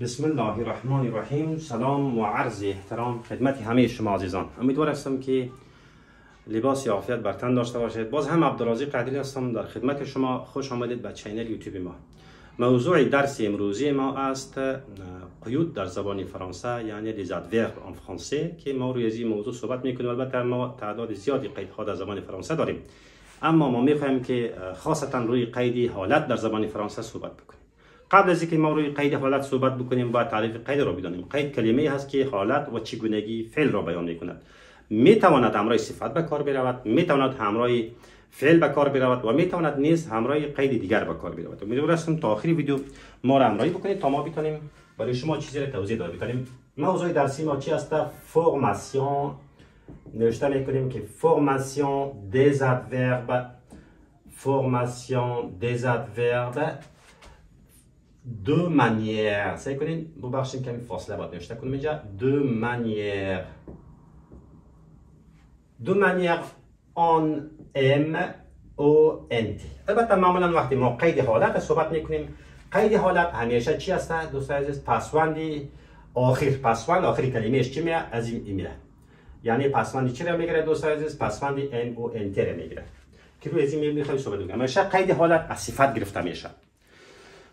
بسم الله الرحمن الرحیم. سلام و عرض احترام خدمت همه شما عزیزان. امیدوار هستم که لباس عافیت بر تن داشته باشید. باز هم عبدالرازق قدیری هستم در خدمت شما. خوش آمدید به چینل یوتیوب ما. موضوع درس امروزی ما است قیود در زبان فرانسه، یعنی les adverbes en français، که ما روی این موضوع صحبت میکنیم. البته ما تعداد زیادی قیدها در زبان فرانسه داریم، اما ما میخوایم که خاصتا روی قید حالت در زبان فرانسه صحبت بکنیم. قبل از اینکه ما روی قید حالت صحبت بکنیم باید تعریف قید را بدانیم. قید کلمه‌ای هست که حالت و چگونگی فعل را بیان میکند. میتواند همراه صفت به کار برود، میتواند همراه فعل به کار برود و میتواند نیز همراه قید دیگر به کار برود. امیدوار هستم تا آخر ویدیو ما را همراهی بکنید تا ما بتونیم برای شما چیزی را توضیح داده بکنیم. موضوع درسی ما چی است؟ فرماسیون. نوشته میکنیم که فرماسیون des adverbes، formation des adverbes de manière. سعی کنین ببخشید کمی فاصله باید نوشته کنیم اینجا. de manière، de manière en m o n t. البته معمولا وقتی ما قید حالت صحبت میکنیم، قید حالت همیشه چی است دوستان عزیز؟ پسوندی آخر، پسوند آخری کلمهش چی میاد؟ از این میره. یعنی پسوندی چی را میگیره دوستان عزیز؟ پسوندی m o n t را میگیره که روی از این میخوایم صحبت بکنیم. همیشه قید حالت از صفت گرفته میشه.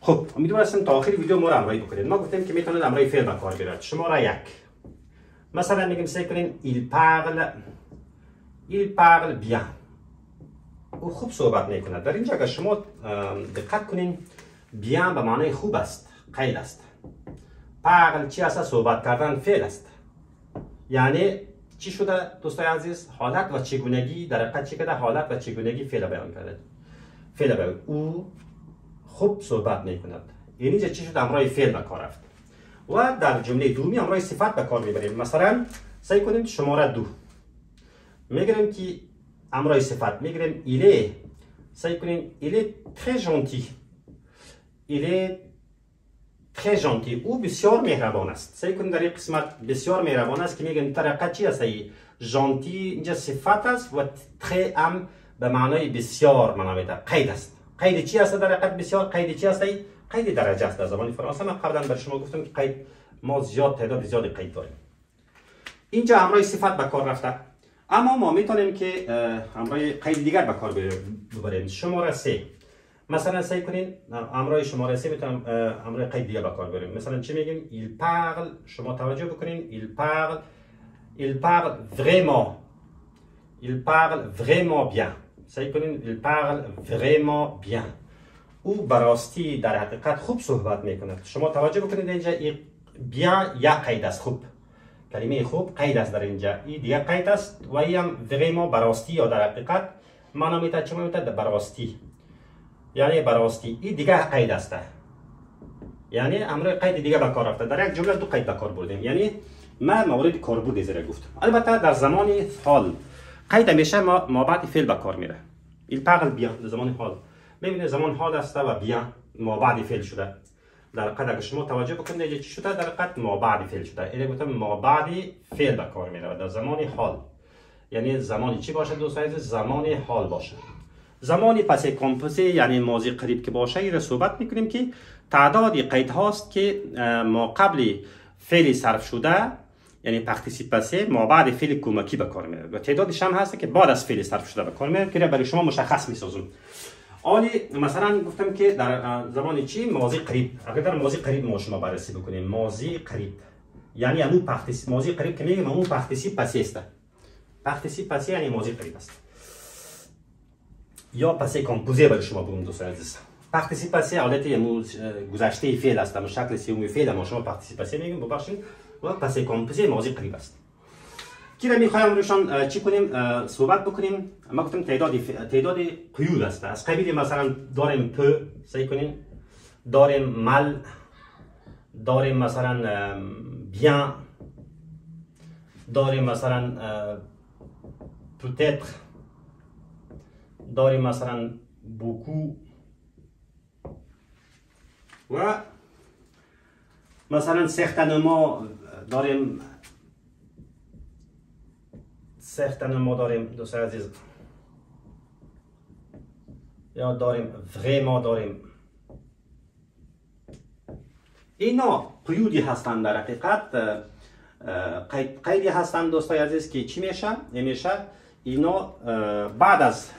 خب امیدوار هستم تا آخر ویدیو ما را همراهی بکنید. ما گفتیم که میتونید همراه فعل به کار ببرید. شماره 1 مثلا میگیم سعی کنین il parle bien. او خوب صحبت میکند. در اینجا اگر شما دقت کنین bien به معنای خوب است، قید است. parle چی است؟ صحبت کردن، فعل است. یعنی چی شده دوستان عزیز؟ حالت و چگونگی در حقیقت چی کرده؟ حالت و چگونگی فعل بیان کرده. فعل بیان. او خوب صحبت میکند. یعنی اینجا چی شد؟ همراه فعل به کار رفت. و در جمله دومی همراه صفت به کار میبریم. مثلا سعی کنیم شماره 2 میگیریم که همراه صفت میگیریم il est. سعی کنیم il est très gentil. il est très gentil. او بسیار مهربان است. سعی کنیم در این قسمت بسیار مهربان است که میگیم طریقه چی است؟ gentil اینجا صفت است و très هم به معنای بسیار منامیده قید است. قید چی است در حقیقت؟ بسیار. قید چی است؟ قید درجه است در زبان فرانسه. من قبلا بر شما گفتم که قید ما تعداد زیادی قید داریم. اینجا همراه صفت به کار رفته، اما ما میتونیم که همراه قید دیگر به کار ببریم. شماره 3 مثلا سعی کنین همراه شماره 3 میتونیم همراه قید دیگر به کار ببریم. مثلا چی میگیم؟ il parle. شما توجه بکنین il parle vraiment bien. سعی کنین il parle vraiment bien. او براستی در حقیقت خوب صحبت میکند. شما توجه بکنید اینجا bien یا قید است. خوب، کلمه خوب قید است در اینجا. این دیگه قید است و این هم vraiment براستی یا در حقیقت معنا میتونه چه میتونه؟ براستی، یعنی براستی. این دیگه قید است، یعنی امر قید دیگه به کار رفته. در یک جمله دو قید به کار بردیم. یعنی ما مورد کاربرد زیر گفتم. البته در زمان حال قید همیشه ما بعد فعل به کار میره. il parle bien در زمان حال. ببینید زمان حال است و bien ما بعد فعل شده. در حقیقت اگر شما توجه بکنید اینجا چی شده؟ در حقیقت ما بعد فعل شده. اینو گفتم ما بعد فعل به کار میره در زمان حال. یعنی زمانی چی باشه دوستان عزیز؟ زمان حال باشه. زمانی پس کامپوزه یعنی ماضی قریب که باشه این را صحبت میکنیم که تعداد قید هاست که ما قبل فعل صرف شده یعنی پارتیسیپاسیون ما بعد فعل کمکی به کار میره و تعدادش هم هست که بعد از فعل صرف شده به کار میره که برای شما مشخص میسازم. حالی مثلا گفتم که در زمان چی؟ ماضی قریب. اگر در ماضی قریب ما شما بررسی بکنیم ماضی قریب یعنی همون ماضی قریب که میگیم همون پارتیسیپاسیون است. پارتیسیپاسیون یعنی ماضی قریب است یا پس کامپوزه برای شما بگم دوستان عزیز. پارتیسیپاسیون حالت گذشته فعل است. در شکل سوم فعل ما شما پارتیسیپاسیون میگیم ببخشید و پس کامپوزه ماضی قریب است. کی را میخوایم روشان چی کنیم؟ صحبت بکنیم. ما گفتم تعداد قیود است. از قبیل مثلا داریم peu. سعی کنیم داریم mal، داریم مثلا bien، داریم مثلا peut-être، داریم مثلا beaucoup و مثلا certainement داریم دوستان عزیز، یا داریم vraiment داریم اینا قیودی هستند در حقیقت، قیدی هستند دوستای عزیز که چی میشه اینا بعد از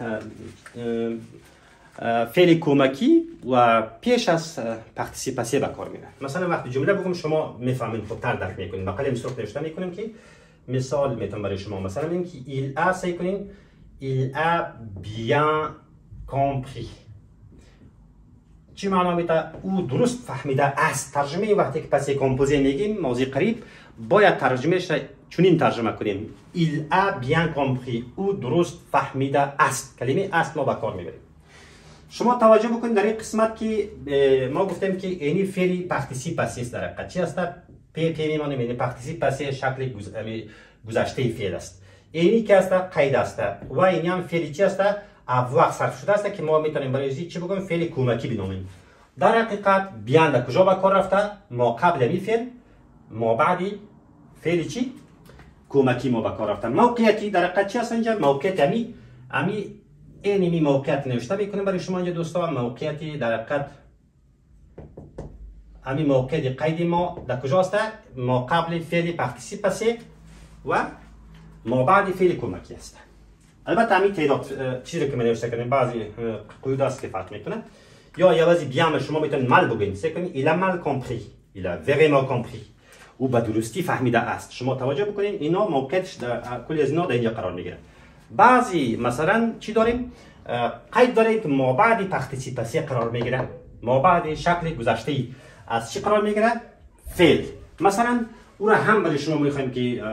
فعل کمکی و پیش از پارتیسیپاسیون به کار میره. مثلا وقتی جمله بگم شما میفهمین، خوبتر درک میکنین. با قلم سرخ نوشته میکنیم که مثال میتونم برای شما مثلا بگم که il a سعی کنین il a bien compris. چی معنا میده؟ او درست فهمیده است. ترجمه وقتی که پس کمپوزه میگیم موضوع قریب باید ترجمهش چنین ترجمه کنیم il a bien compris. او درست فهمیده است. کلمه است ما به کار میبریم. شما توجه بکنید در این قسمت که ما گفتیم که اینی فعل پارتیسیپاسی است. در حقیقت چی است؟ پی میمونه. یعنی پارتیسیپاسی شکل گذشته فعل است. اینی که است قید است و اینی هم فعل چی است؟ avoir صرف شده است که ما میتونیم برای چی بگیم فعل کمکی بنامیم. در حقیقت بیان در کجا به کار رفته؟ ما قبل می فعل، ما بعدی فعل چی؟ کمکی ما به کار رفته. موقعیتی در حقیقت چی است اینجا؟ موقعیت امی اینی موقعیت نوشته میکنیم برای شما اینجا دوستا. موقعیتی در حقیقت امی موقعیت قید ما در کجا است؟ ما قبل فعل پارتیسیپاسی و ما بعد فعل کمکی است. البته همین تعداد چیزی که من نوشته کردم بعضی قیود است که فرق میکنه. یا یوازی بیان شما میتونید مال بگین سه کنید il a mal compris، il a vraiment compris، او به درستی فهمیده است. شما توجه بکنین اینا موقعیتش در کل از اینا در اینجا قرار میگیره. بعضی مثلا چی داریم؟ قید داریم که ما بعد پارتیسیپاسی قرار میگیره. ما بعد شکل گذشته از چی قرار میگیره؟ فعل. مثلا او را هم برای شما میخوایم که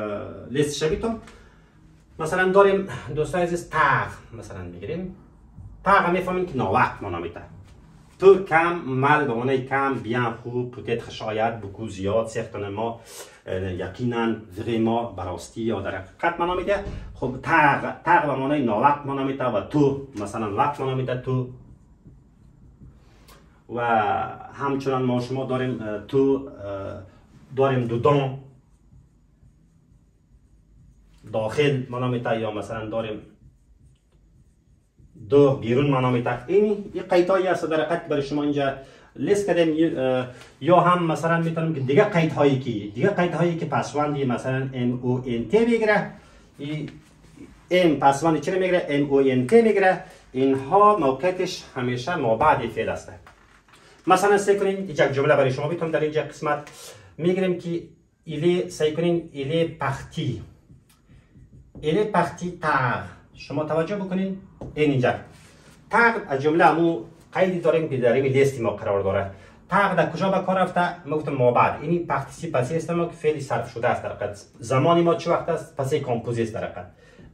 لیست شبیتون. مثلا داریم دوستای عزیز تاغ مثلا میگیریم. تاغ میفهمیم که ناوقت معنا میده. تو کم مال به معنی کم، بیان خوب، peut-être شاید، beaucoup زیاد، certainement یقینا، vraiment براستی یا در حقیقت معنا میده. خب تاغ به معنی ناوقت معنا میده و تو مثلا وقت معنا میده تو. و همچنان ما شما داریم تو داریم دودان داخل معنا میده یا مثلا داریم دو بیرون معنا میده. این قیدهایی است در حقیقت برای شما اینجا لیست کردیم. یا هم مثلا میتونیم که دیگه قیدهایی که پسوندی مثلا ام او ان تی میگیره، ام پسوندی چی میگیره؟ ام او ان تی میگیره. اینها موقعیتش همیشه ما بعد فعل است. مثلا سعی کنین یک جمله برای شما میتونم در اینجا قسمت میگیریم که سعی کنین il est parti tard. شما توجه بکنین اینجا تاغ از جمله همون قیدی داریم که در این لیست ما قرار داره. تاغ در کجا به کار رفته؟ ما گفتم ما بعد. این پارتیسیپاسی است که فعل صرف شده است در حقیقت. زمانی ما چه وقت است؟ پس کمپوزی است در حقیقت.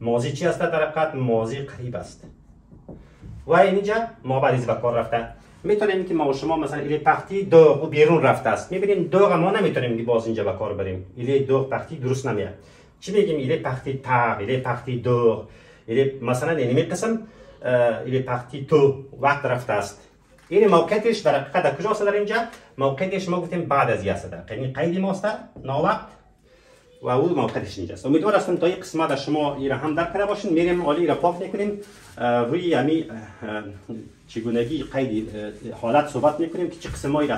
ماضی چی است در حقیقت؟ ماضی قریب است. و اینجا ما بعد به کار رفته. میتونیم که ما و شما مثلا ایلی پارتی دو بیرون رفته است. میبینیم دو ما نمیتونیم که باز اینجا به کار بریم. ایلی دو پارتی درست نمیاد. چی میگیم؟ ایلی پارتی تاغ، ایلی پارتی دو. مثلا اینمی قسم ایلی پارتی تو وقت رفته است. این موقعیتش در حقیقت در کجاست؟ در اینجا موقعیتش ما گفتیم بعد از یاست. در یعنی قیدی ماست ناوقت و او موقعیتش اینجاست. امیدوار هستم تا این قسمت از شما ایرا هم درک کرده باشین. میریم عالی را پاک میکنیم روی همی چگونگی قیدی حالت صحبت میکنیم که چه قسمایی را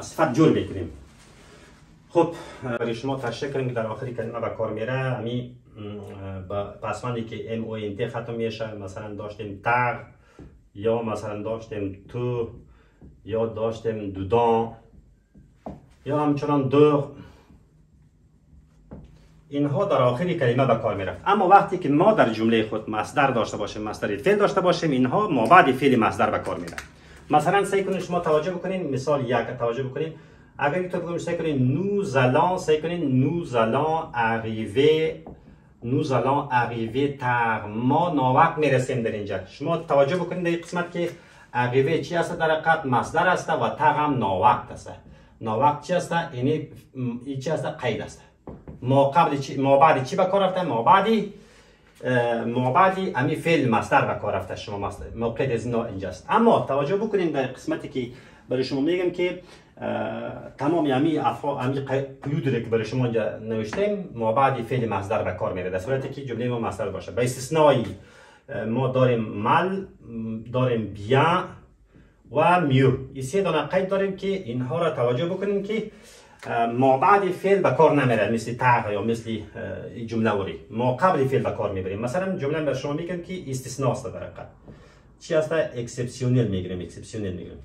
صفت جور میکنیم. خب برای شما تشکر کنیم که در آخری کلمه به کار میره. همی پسوندی که ام او ان تی ختم میشه. مثلا داشتیم تاغ یا مثلا داشتیم تو یا داشتیم دودان یا همچنان دو. اینها در آخری کلمه به کار میرفت. اما وقتی که ما در جمله خود مصدر داشته باشیم، مصدر فعل داشته باشیم، اینها ما بعد فعل مصدر به کار میره. مثلا سعی کنید شما توجه بکنین. مثال یک توجه بکنین. اگر تو بگم سعی کنین nous allons arriver tard. ما ناوقت میرسیم در اینجا. شما توجه بکنید در این قسمت که arriver چی است در حقیقت؟ مصدر است و tard هم ناوقت است. ناوقت چی است؟ این چی است؟ قید است. ما بعد چی به کار رفته؟ ما بعدی امی فعل مصدر به کار رفته. شما موقع از اینجاست. اما توجه بکنید در قسمتی که برای شما میگم که تمام امی قیود که برای شما اینجا نوشتیم ما بعد فعل مصدر به کار میره در صورتی که جمله ما مصدر باشه. به استثنای ما داریم مال، داریم بیان و میو. این سه دانه قید داریم که اینها را توجه بکنیم که ما بعد فعل به کار نمیره، مثل تغ یا مثل جمله وری. ما قبل فعل به کار میبریم. مثلا جمله به شما میگم که استثناء است در حقیقت. چی است؟ اکسپسیونل میگیریم. اکسپسیونل میگیریم.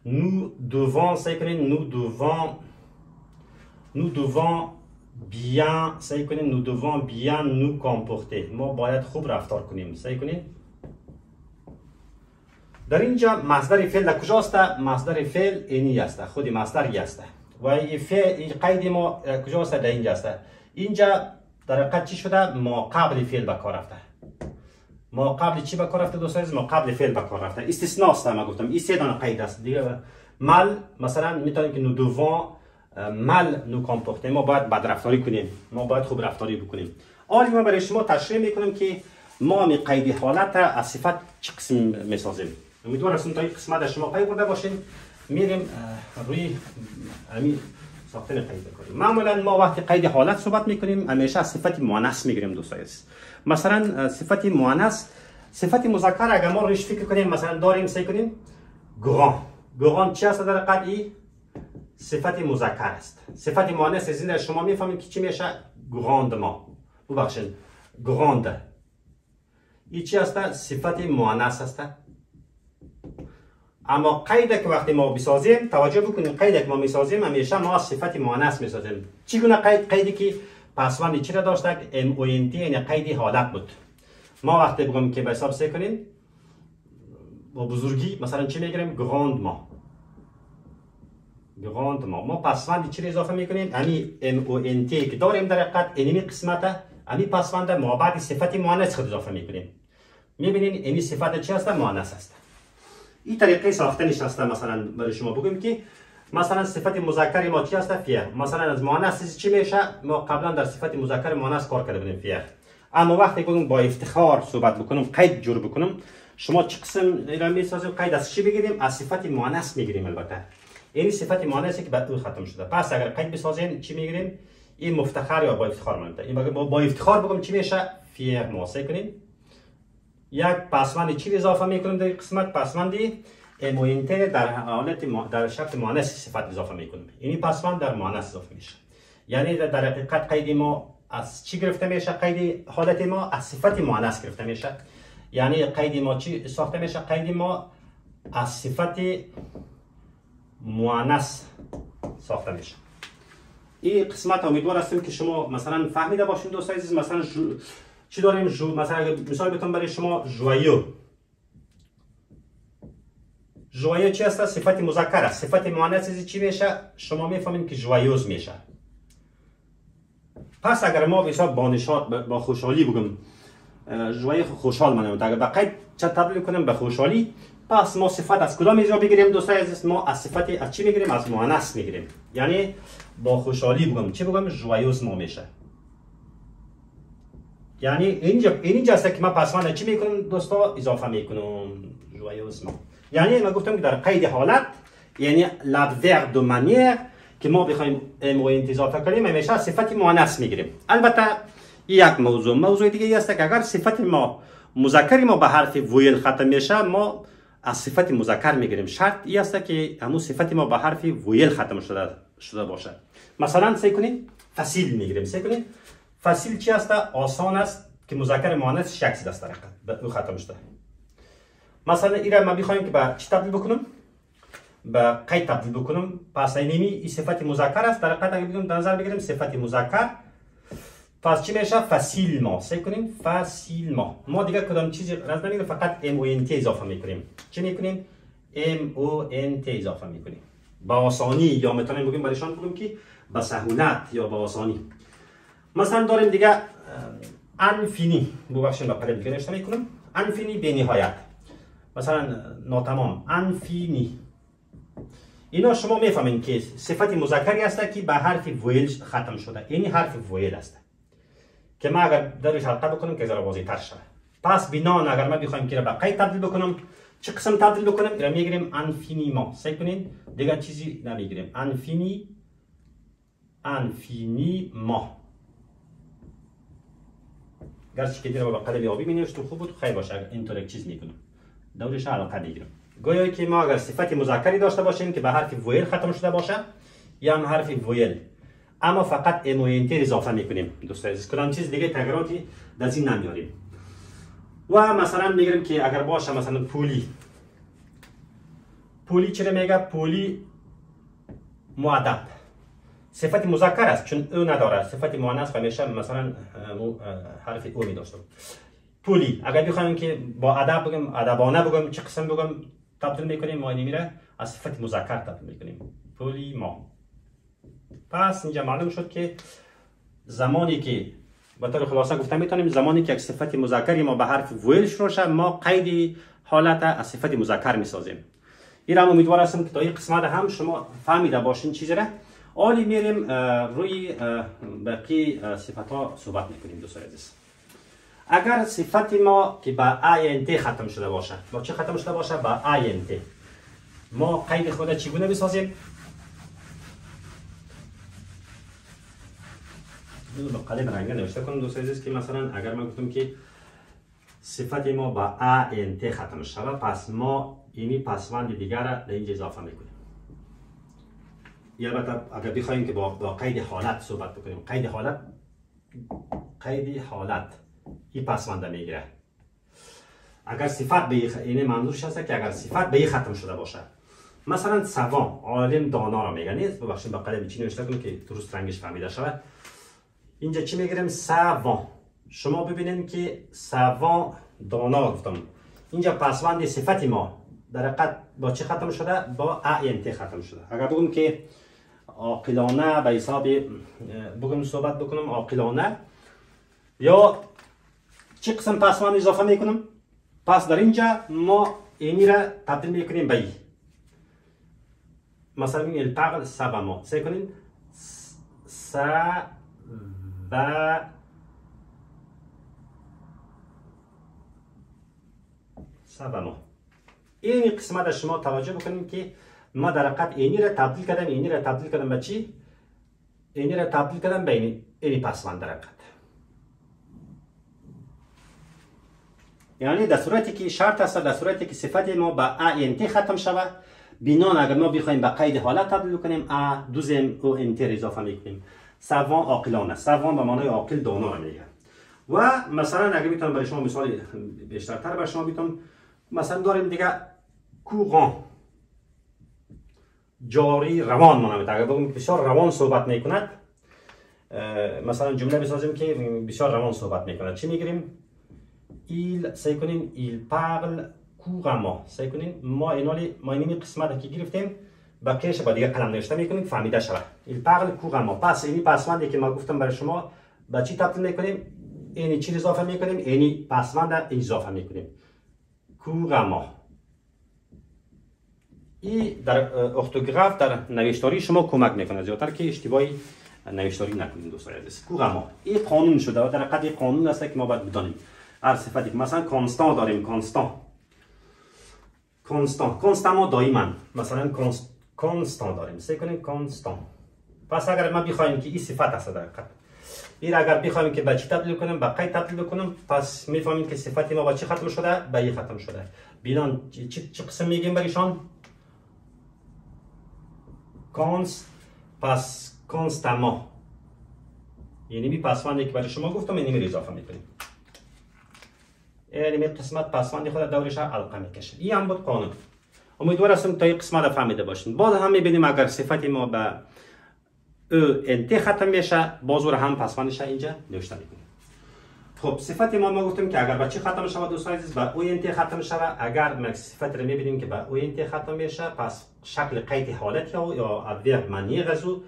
nous devons سعی کنین nous devons bien سعی کنین nous devons bien nous comporter. ما باید خوب رفتار کنیم. سعی کنین. در اینجا مصدر فعل در کجاست؟ مصدر فعل اینی است. خود مصدر است. و این فعل قید ما کجاست؟ در اینجا است. اینجا در حقیقت چی شده؟ ما قبل فعل به کار رفته. ما قبل چی به کار رفته دوستان؟ ما قبل فعل به کار رفته. استثناء است. ما گفتم این سه دانه قید است دیگه. مال مثلا میتونیم که nous devons mal nous comporter. ما باید بد رفتاری کنیم. ما باید خوب رفتاری بکنیم. حالا ما برای شما تشریح میکنم که ما می قید حالت از صفت چه قسم میسازیم. امیدوارم تا این قسمت شما پی برده باشین. میریم روی همین ساختن قید کنیم. معمولا ما وقتی قید حالت صحبت میکنیم همیشه از صفت مؤنث میگیریم دوستان. مثلا صفت مؤنث، صفت مذکر اگر ما روش فکر کنیم مثلا داریم سعی کنیم گران چی است در قطعی؟ صفت مذکر است. صفت مؤنث از این شما میفهمید که چی میشه؟ گراندما. ببخشید گراند. این چی است؟ صفت مؤنث است. اما قید که وقتی ما بسازیم توجه بکنیم قید که ما میسازیم همیشه ما صفت مؤنث میسازیم. چگونه قیدی که پسوند چی را داشته؟ ام او ان تی یعنی قید حالت بود. ما وقتی بگم که به حساب سه کنیم با بزرگی مثلا چی میگیریم؟ گراندما. ما پسوند چی را اضافه میکنیم؟ امی ام او ان تی که داریم در حقیقت اینی قسمت امی پسوند ما بعد صفت مؤنث خود اضافه میکنیم. میبینین اینی صفت چی است؟ مؤنث است. این طریقه ساختنش است. مثلا برای شما بگم که مثلا صفت مذکر ما چی است؟ فیه. مثلا از مؤنث چی میشه؟ ما قبلا در صفت مذکر مؤنث کار کرده بودیم فیه. اما وقتی بگم با افتخار صحبت بکنم قید جور بکنم شما چه قسم را میسازیم؟ قید از چی بگیریم؟ از صفت مؤنث میگیریم. البته این صفت مؤنثی که بعد ختم شده. پس اگر قید بسازیم چی میگیریم؟ این مفتخر یا با افتخار مانده. این با افتخار بگم چی میشه؟ فیه. مواسه کنیم یک پسوند چی اضافه میکنیم در قسمت؟ پسوندی ام او ان تی در حالت در شکل مؤنث صفت اضافه میکنیم. این پسوند در مؤنث اضافه میشه. یعنی در حقیقت قید ما از چی گرفته میشه؟ قید حالت ما از صفت مؤنث گرفته میشه. یعنی قید ما چی ساخته میشه؟ قید ما از صفت مؤنث ساخته میشه. این قسمت امیدوار هستم که شما مثلا فهمیده باشین دوستان عزیز. مثلا چی داریم؟ مثلا مثال بتون برای شما ژوایو. ژوایو چی است؟ صفت مذکر است. صفت مؤنث چی میشه؟ شما میفهمین که ژوایوز میشه. پس اگر ما به حساب با نشاط با خوشحالی بگم ژوایو خوشحال منم اگر با قید چه تبدیل کنم به خوشحالی، پس ما صفت از کدام اینجا بگیریم دوستان عزیز؟ ما از صفت از چی میگیریم؟ از مؤنث میگیریم. یعنی با خوشحالی بگم چی بگم؟ ژوایوز ما میشه. یعنی اینجا است که من پسوند چی میکنم دوستا؟ اضافه میکنم ژوایوز ما. یعنی من گفتم که در قید حالت یعنی l'adverbe de manière که ما بخوایم ام او ان تی اضافه کنیم همیشه صفت مؤنث میگیریم. البته یک موضوع دیگه است که اگر صفت ما مذکر ما به حرف ویل ختم میشه ما از صفت مذکر میگیریم. شرط این است که همون صفت ما به حرف ویل ختم شده باشه. مثلا سعی کنید فصیل میگیریم. سعی کنید فصیل چی است؟ آسان است که مذکر مؤنث شخصی است در حقیقت به ختم شده. مثلا این را ما بخوایم که به چی تبدیل بکنم؟ به قید تبدیل بکنم. پس این صفت مذکر است در حقیقت. اگر بگم در نظر بگیریم صفت مذکر پس چی میشه؟ فصیل ما. سعی کنیم فصیل ما دیگه کدام چیزی راز نمیگیریم، فقط ام او ان تی اضافه میکنیم. چی میکنیم؟ ام او ان تی اضافه میکنیم. با آسانی یا میتونیم بگیم برایشان بگیم که با سهولت یا با آسانی. مثلا داریم دیگه انفینی. ببخشید با قلم دیگه نوشته میکنم. انفینی به نهایت. مثلا ناتمام. انفینی. اینا شما میفهمین که صفت مذکری است که به حرف ویل ختم شده. یعنی حرف ویل است که ما اگر درش حلقه بکنم که ذره واضح‌تر شده. پس بنان اگر ما بخوایم که به قید تبدیل بکنم چه قسم تبدیل بکنم؟ اینا میگیریم انفینیما. سعی کنین دیگه چیزی نمیگیریم. انفینیما. گرچه که دیگه با قلم آبی می نوشتم خوب بود. خیر باشه اگر اینطور یک چیز میکنم دورش علاقه بگیرم. گویا که ما اگر صفت مذکری داشته باشیم که به حرف ویل ختم شده باشه یا هم حرف ویل، اما فقط ام و انتر اضافه میکنیم دوستان عزیز، کدام چیز دیگه تغییراتی در این نمیاریم. و مثلا میگیم که اگر باشه مثلا پولی، پولی چرا میگه؟ پولی مؤدب صفت مذکر است چون او نداره، صفت مؤنث همیشه مثلا حرف او می داشته. پولی اگر بخوایم که با ادب بگم، ادبانه بگم، چه قسم بگم تبدیل میکنیم؟ ما میره از صفت مذکر تبدیل میکنیم، پولی ما. پس اینجا معلوم شد که زمانی که به طور خلاصه گفتم میتونیم زمانی که یک صفت مذکری ما به حرف ویل شروع شه ما قید حالت از صفت مذکر میسازیم. این هم امیدوار هستم که تا این قسمت هم شما فهمیده باشین چیزی را. حالی میریم روی باقی صفت ها صحبت میکنیم دوستان عزیز. اگر صفت ما که با INT ختم شده باشه، با چه ختم شده باشه؟ با INT. ما قید خود چگونه بسازیم؟ با قلم رنگی نوشته کنم دوستان عزیز که مثلا اگر من گفتم که صفت ما با INT ختم شده، پس ما اینی پسوند دیگر را در اینجا اضافه میکنیم. یا البته اگر بخوایم که با قید حالت صحبت بکنیم، قید حالت این پسوند میگیره. اگر صفت به این منظورش هست که اگر صفت به ختم شده باشه، مثلا سوان عالم دانا را میگه، نیست ببخشید با قلم چی نوشته کنم که درست رنگش فهمیده شود. اینجا چی میگیریم؟ سوان. شما ببینید که سوان دانا گفتم، اینجا پسوند صفت ما در حقیقت با چه ختم شده؟ با INT ختم شده. اگر بگم که عاقلانه به حساب بگم صحبت بکنم عاقلانه، یا چه قسم پسوند اضافه میکنم؟ پس در اینجا ما اینی را تبدیل میکنیم به ای. مثلا این الپاقل سبا ما سعی کنیم س و سبا ما. این قسمت شما توجه بکنیم که ما در حقیقت اینی را تبدیل کردم، اینی را تبدیل کردم به چی؟ اینی را تبدیل کردم به اینی پسوند در حقیقت. یعنی در صورتی که شرط است، در صورتی که صفت ما با INT ختم شود، بنان اگر ما بخوایم به قید حالت تبدیل کنیم دوزم او انتر اضافه میکنیم. سوان عاقلانه، سوان به معنای عاقل دانا را میگه. و مثلا اگر میتونم برای شما مثال بیشترتر برای شما بیتونم، مثلا داریم دیگه کوران، جاری روان مانند. اگر بگم بسیار روان صحبت میکند، مثلا جمله بسازیم که بسیار روان صحبت میکند، چی میگیریم؟ ایل سعی کنیم ایل پارل کورما، سعی کنیم ما اینی قسمت که گرفتیم بقیه‌اش با دیگه قلم نوشته میکنیم فهمیده شود. ایل پارل کورما. پس اینی پسوندی که ما گفتم برای شما با چی تبدیل میکنیم؟ اینی چی اضافه میکنیم؟ اینی پسوند اضافه میکنیم، کورما. این در ارتوگراف در نوشتاری شما کمک میکنه، زیادتر که اشتباهی نوشتاری نکنیم دوستان عزیز. کورما این قانون شده و در حقیقت این قانون است که ما باید بدانیم. هر صفتی که مثلا کانستان داریم، کانستان ما دائما، مثلا کانستان داریم، سعی کنیم کانستان. پس اگر ما بخوایم که این صفت است در حقیقت، این اگر بخوایم که به چی تبدیل کنیم؟ به قید تبدیل بکنیم، پس میفهمیم که صفت ما با چی ختم شده؟ به ای ختم شده. بینان چه قسم میگیم برایشان؟ کانس. پس کانستاما، یعنی می پسوندی که برای شما گفتم اینی می اضافه میکنیم. یعنی قسمت پسوندی خود دورش حلقه میکشه. این هم بود قانون. امیدوار هستم تا این قسمت فهمیده باشین. باز هم میبینیم اگر صفت ما به او انت ختم میشه، باز هم پسوندش اینجا نوشته میکنیم. خب صفت ما گفتیم که اگر به چی ختم شود دوستان عزیز؟ به او انت ختم شود. اگر ما صفت رو میبینیم که به او انت ختم میشه، پس شکل قید حالت یا ادورب معنی غزو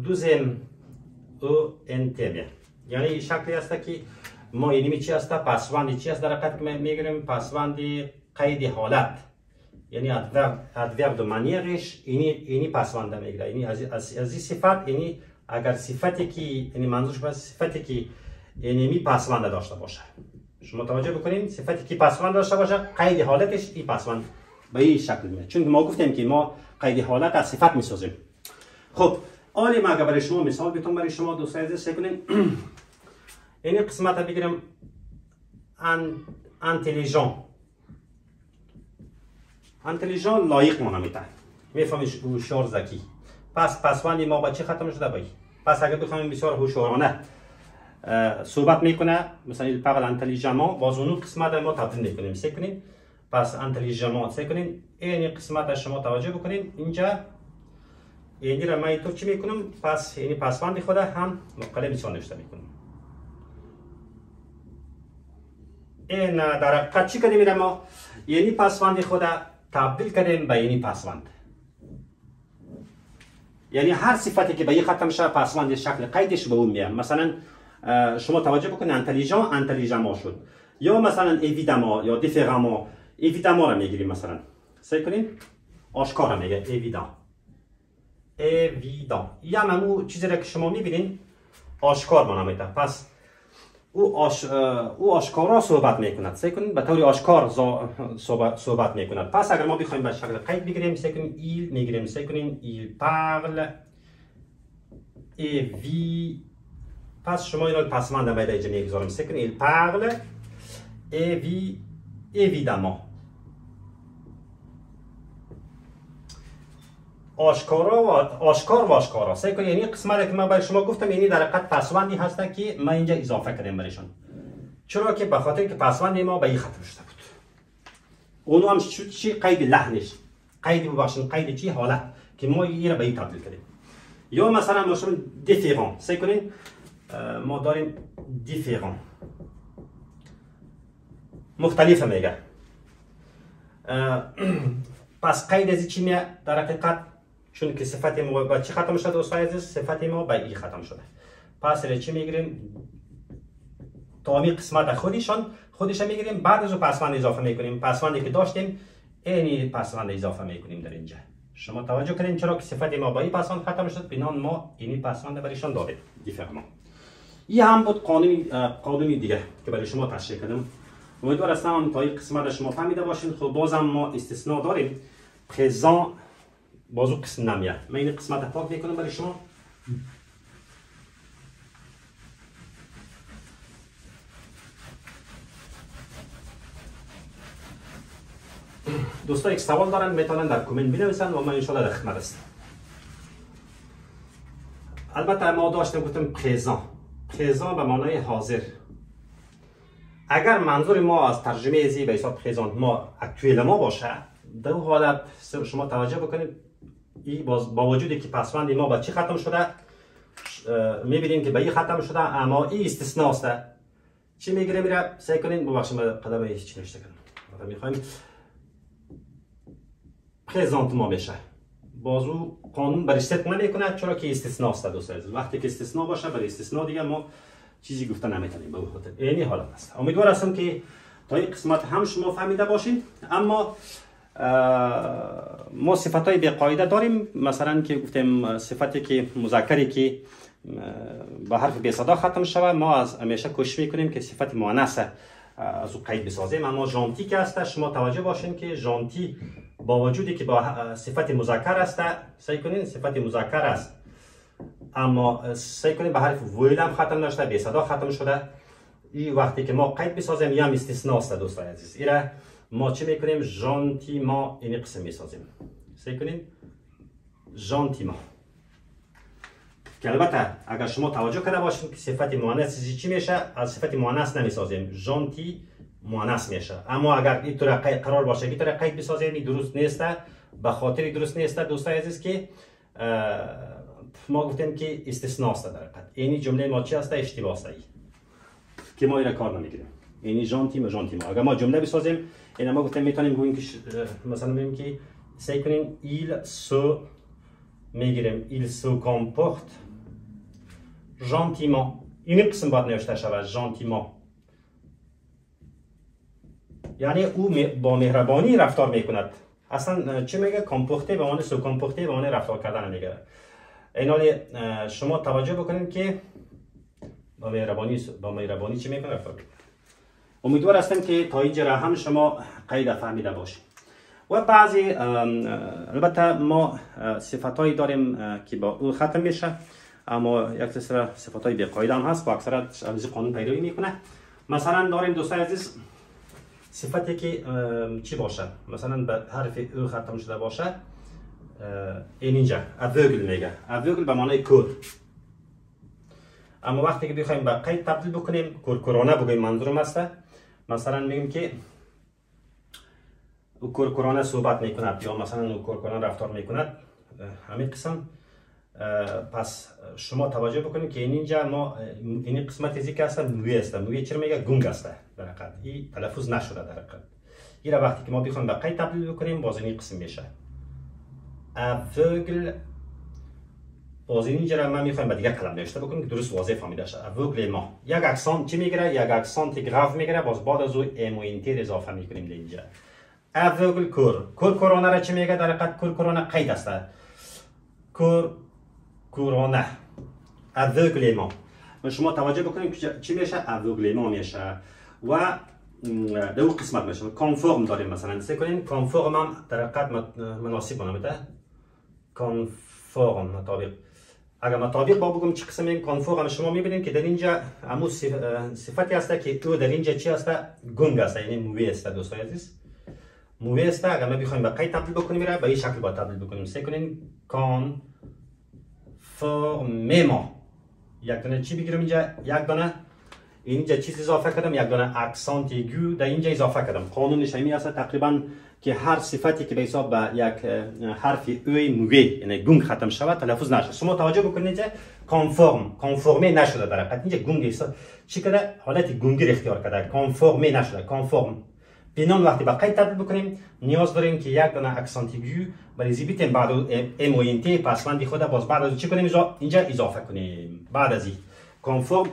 دوزم او انت میه. یعنی این شکلی است که ما اینی چی است؟ پسوندی چی است در حقیقت میگیریم؟ پسوندی قید حالت، یعنی ادورب دو معنی غش اینی پسوند میگیره. یعنی از این صفت، یعنی اگر صفتی که یعنی منظورش باشه صفتی که یعنی پسوند داشته باشه، شما توجه بکنید، صفتی که پسوند داشته باشه قید حالتش این پسوند به این شکل میاد، چون ما گفتیم که ما قید حالت از صفت میسازیم. خب حالا ما اگر برای شما مثال بتونم برای شما دوستان عزیز سعی کنین این قسمت رو بگیرم انتلیژن. انتلیژان لایق مانه میده، میفهمیش هوشیار ذکی. پس پسوند ما با چی ختم شده بایی؟ پس اگر بخوایم بسیار هوشیارانه صحبت میکنه، مثلا il parle intelligemment، باز اون قسمت ما تبدیل میکنیم سه کنیم. پس intelligemment سه کنیم. این قسمت شما توجه بکنین اینجا اینی را من اینطور چی میکنم؟ پس یعنی پسوند خود هم مقاله بسیار نوشته میکنم. این در حقیقت چی کردیم میره ما؟ یعنی پسوند خود تبدیل کردیم به یعنی پسوند. یعنی هر صفتی که به این ختم شده پسوند شکل قیدش به اون میاد. مثلا شما توجه بکنید انتلیژان شد، یا مثلا ایویداما یا دیفراما. ایویداما را میگیریم، مثلا سعی کنیم آشکار را میگه ایویدان. یا همون چیزی را که شما میبینین آشکار مانامیده. پس او آشکارا صحبت میکند، سعی کنیم به طور آشکار صحبت میکند. پس اگر ما بخوایم به شکل قید بگیریم، سعی کنیم ایل میگیریم، سعی کنیم ایل parle et vit. پس شما اینا پسوند باید اینجا میگذارم، سعی کنیم il parle et vit évidemment. آشکار و آشکارا سعی کنید. یعنی قسمتی که من برای شما گفتم یعنی در حقیقت پسوندی هست که من اینجا اضافه کردم برایشان. چرا که به خاطر که پسوند ما به این ختم شده بود. اونو هم چی قید لحنش، قید ببخشید قید چی حالت که ما این را به این تبدیل کردیم. یا مثلا مثلا دیفران سعی کنید ما داریم دیفران مختلف میگه. پس قید از چی میاد در حقیقت؟ چون که صفت ما با چی ختم شده دوستان عزیز؟ صفت ما با ای ختم شده. پس را چی میگیریم؟ تمامی قسمت خودش میگیریم، بعد از پسوند اضافه میکنیم. پسوندی که داشتیم اینی پسوند اضافه میکنیم در اینجا. شما توجه کنین چرا که صفت ما با این پسوند ختم شد، بنان ما اینی پسوند برایشان داریم دیفرمان. این هم بود قانونی دیگه که برای شما تشریح کردم. امیدوار هستم تا این قسمت شما فهمیده باشین. خب بازم ما استثناء داریم، پرزان بازو قسم نمیاد. من این قسمت پاک میکنم برای شما. دوستا یک سوال دارن میتونن در کامنت بنویسن و من ان شاء الله در خدمت هستم. البته ما داشتیم گفتم پرزان به معنای حاضر. اگر منظور ما از ترجمه ازی به حساب پرزانت ما اکچویل ما باشه، در اون حالت شما توجه بکنید این با وجودی که پسوند ما با چی ختم شده میبینیم که به این ختم شده، اما این استثناء است. چی میگیره میره؟ سعی کنید ببخشید من قدم هیچ نوشته کردم. میخوایم پرزانت ما بشه، بازو قانون برشتت نمیکنه چرا که استثناء است دوستان. وقتی که استثناء باشه برای استثناء دیگه ما چیزی گفته نمیتونیم. به خاطر اینی حالت است. امیدوار هستم که تا این قسمت هم شما فهمیده باشین. اما ما صفتای به قاعده داریم، مثلا که گفتیم صفتی که مذکری که با حرف به صدا ختم شوه ما از همیشه کوشش میکنیم که صفت مؤنث از او قید بسازیم. اما ژانتی که هست شما توجه باشین که ژانتی با وجودی که با صفت مذکر است، سعی کنین صفت مذکر است اما سعی کنین به حرف ویل هم ختم نشده، به صدا ختم شده. این وقتی که ما قید بسازیم یا استثناء است دوستان عزیز. اینا ما چی میکنیم؟ ژانتیما این قسم میسازیم. سعی کنین ژانتیما. که البته اگر شما توجه کرده باشین که صفت مؤنث چی میشه؟ از صفت مؤنث نمیسازیم، ژانتی مؤنث میشه. اما اگر این طور قرار باشه که طور قید بسازیم این درست نیست. به خاطر درست نیست دوستان عزیز که ما گفتیم که استثناء است. در حقیقت این جمله ما چی است؟ اشتباه است که ما این کار نمیگیریم. یعنی ژانتی ما اگر ما جمله بسازیم اینا ما گفتیم میتونیم بگیم که مثلا بگیم که سعی کنیم il se میگیریم il se comporte gentiment. این قسم باید نوشته شود gentiment، یعنی او با مهربانی رفتار میکند. اصلا چی میگه؟ کامپورته به معنی سو کامپورته به معنی رفتار کردن میگه. این حالی شما توجه بکنید که با مهربانی چی میکنه؟ رفتار میکنه. امیدوار هستم که تا اینجا هم شما قید فهمیده باشید. و بعضی البته ما صفتایی داریم که با او ختم میشه، اما یک سری صفتای بی قاعده هم هست و اکثرا از قانون پیروی میکنه. مثلا داریم دوستان عزیز صفتی که چی باشه مثلا به حرف او ختم شده باشه این اینجا aveugle میگه. aveugle به معنای کور. اما وقتی که بخوایم به قید تبدیل بکنیم کورکورانه بگویم منظورم است، مثلا میگیم که او کورکورانه صحبت میکند یا مثلا او کورکورانه رفتار میکند همین قسم. پس شما توجه بکنید که اینجا ما این قسمت ازی که هست موی است. موی چرا میگه گونگ است در حقیقت این تلفظ نشده در حقیقت. این را وقتی که ما بخوایم به قید تبدیل بکنیم باز این قسم میشه aveugle. باز اینجا را من میخوایم به دیگه کلمه نوشته بکنیم که درست واضح فهمیده شه. aveugle ما یک اکسانت چی میگیره؟ یک اکسانت گراف میگیره. باز بعد از او ام و اینتر اضافه میکنیم در اینجا. aveugle کورکورانه را چی میگه؟ در حقیقت کورکورانه قید است. کورانه aveuglement. شما توجه بکنید که چی میشه؟ aveuglement میشه و دو قسمت میشه. کانفرم داریم مثلا سه کنین کانفرم هم در حقیقت مناسب نمیده. کانفرم مطابق. اگر مطابق با بگم چه قسم این کانفرم شما میبینید که در اینجا همون صفتی هست که او در اینجا چی هست؟ گونگ است، یعنی موی است دوستان عزیز. موی است. اگر ما بخوایم به قید تبدیل بکنیم به این شکل با تبدیل بکنیم سه کنین conformément. یک دانه چی بگیرم اینجا؟ یک دانه اینجا چیز اضافه کردم، یک دانه اکسانت ایگو در اینجا اضافه کردم. قانونش همین است تقریبا که هر صفتی که به حساب به یک حرف اوی موی یعنی گونگ ختم شود تلفظ نشه. شما توجه بکنید که کانفرمه نشده در حقیقت اینجا گونگ چی کرده؟ حالت گونگی اختیار کرده. کانفرمه نشده. کانفرم بینان وقتی به قید تبدیل بکنیم نیاز داریم که یک دانه اکسانت ایگو برای زیبیتیم بعد ام و این تی پسوندی خود باز بعد از چی کنیم اینجا اضافه کنیم. بعد از این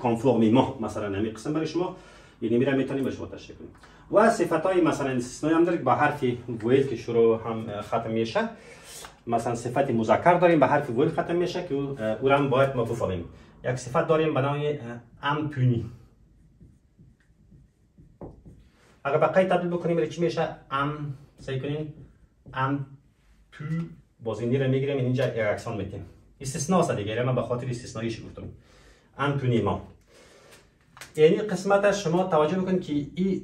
کانفرمیمون مثلا همین قسم برای شما یعنی میره میتونیم به شما تشریح کنیم. و صفتای مثلا استثنایی هم داریم با حرف ویل که شروع هم ختم میشه. مثلا صفت مذکر داریم به حرف ویل ختم میشه که او هم باید ما بفهمیم. یک صفت داریم به نام امپونی. اگر به قید تبدیل بکنیم چی میشه؟ سعی کنین پو باز این رو میگیریم اینجا یک اکسان میتیم. استثناء است دیگه، من به خاطر استثناییش گفتم. امپونیما یعنی قسمت شما توجه بکنید که این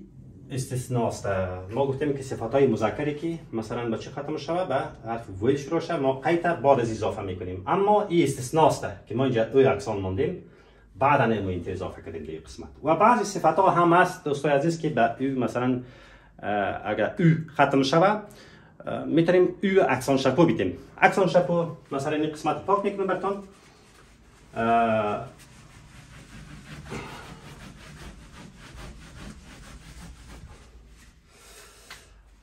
استثناء است. ما گفتیم که صفاتهای مذکری که مثلا با چه ختم شود به حرف ویل شروع شد ما قید بعد از اضافه میکنیم. اما این استثناء است که ما اینجا او اکسان ماندیم بعدا نمو این اضافه کردیم به قسمت. و بعضی صفات ها هم هست دوستای عزیز که به او مثلا اگر او ختم شود میتونیم او اکسان شپو بیتیم. اکسان شپو مثلا این قسمت پاک میکنم براتون.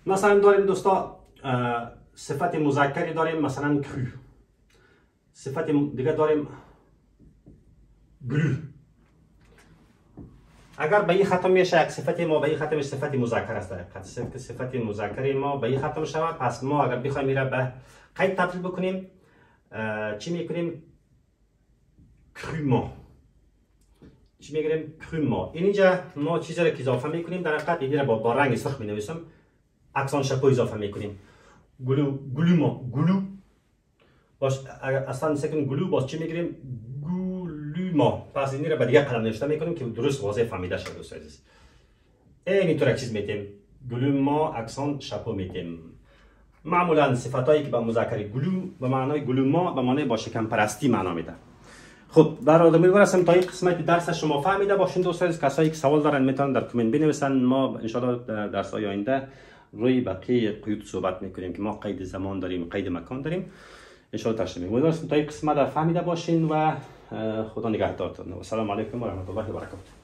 مثلا داریم دوستا صفت مذکری داریم مثلا کرو. صفت دیگه داریم گلو. اگر به این ختم میشه یک صفت ما به این ختم صفت مذکر است. صفت مذکر ما به این ختم شود پس ما اگر بخوایم میره به قید تبدیل بکنیم چی میکنیم؟ کروما. چی میگیریم؟ کروما. اینجا ما چیزی را که اضافه میکنیم در حقیقت این را با رنگ سرخ مینویسم اکسان شپو اضافه میکنیم. گلوما گلو باش اصلا سکن گلو باز چی میگیریم؟ گلوما. پس این را به دیگه قلم نوشته میکنیم که درست واضح فهمیده شد دوست عزیز. اینطور چیز میتیم گلوما اکسان شپو میتیم. معمولا صفتایی که با مذکر گلو به معنای گلوما به معنای با شکم پرستی معنا میده. خب برادر امیدوارم تا این قسمت درس شما فهمیده باشین دوست عزیز. کسایی که سوال دارن میتونن در کامنت بنویسن. ما ان شاء الله در درس های آینده روی بقیه قیود صحبت میکنیم که ما قید زمان داریم قید مکان داریم ان شاء الله تشریح میکنیم. امیدوارم تا این قسمت فهمیده باشین و خدا نگهدارتون. و السلام علیکم و رحمت الله و برکاته.